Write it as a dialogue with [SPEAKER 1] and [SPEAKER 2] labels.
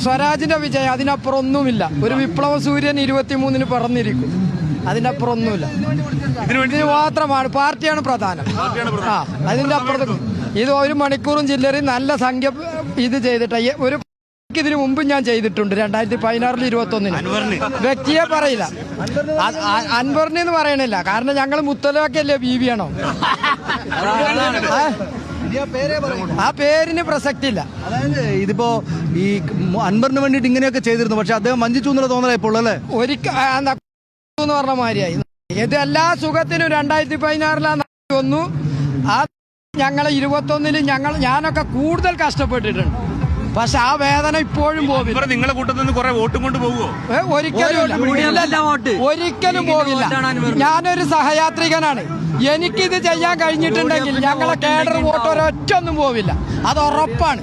[SPEAKER 1] സ്വരാജിന്റെ വിജയം അതിനപ്പുറം ഒന്നുമില്ല. ഒരു വിപ്ലവ സൂര്യൻ 23-ന് പറന്നിരിക്കും. അതിന്റെ അപ്പുറം ഒന്നുമില്ല. ഇതിന് മാത്രമാണ് പാർട്ടിയാണ് പ്രധാനം. അതിന്റെ അപ്പുറത്ത് ഇത് 1 മണിക്കൂറും ചില്ലറി നല്ല സംഖ്യ ഇത് ചെയ്തിട്ട് ഒരു ഇതിനു മുമ്പ് ഞാൻ ചെയ്തിട്ടുണ്ട് 2016-ൽ 21-ന്. വ്യക്തിയെ പറയില്ല, അൻവറിന് എന്ന് പറയണില്ല. കാരണം ഞങ്ങൾ മുത്തലാഖല്ലേ ബീവിയാണോ, ആ പേരിന് പ്രസക്തി ഇല്ല.
[SPEAKER 2] അതായത് ഇതിപ്പോ ഈ അൻവറിന് വേണ്ടിയിട്ട് ഇങ്ങനെയൊക്കെ ചെയ്തിരുന്നു, പക്ഷെ അദ്ദേഹം വഞ്ചിച്ചു എന്നുള്ള തോന്നലായപ്പോൾ അല്ലേ
[SPEAKER 1] ഒരിക്കൽ പറഞ്ഞ മാതിരിയായി. ഇത് എല്ലാ സുഖത്തിനും 2016-ലാണ് വന്നു. ആ ഞങ്ങളെ 21-ന് ഞാനൊക്കെ കൂടുതൽ കഷ്ടപ്പെട്ടിട്ടുണ്ട്. പക്ഷെ ആ വേദന ഇപ്പോഴും പോകില്ല.
[SPEAKER 3] നിങ്ങളെ കൂട്ടത്തിൽ നിന്ന് കുറെ വോട്ടും കൊണ്ട് പോകുമോ?
[SPEAKER 1] ഒരിക്കലും പോകില്ല. ഞാനൊരു സഹയാത്രികനാണ്. എനിക്കിത് ചെയ്യാൻ കഴിഞ്ഞിട്ടുണ്ടെങ്കിൽ ഞങ്ങളെ കേഡർ വോട്ട് ഒരൊറ്റൊന്നും പോവില്ല. അത് ഉറപ്പാണ്.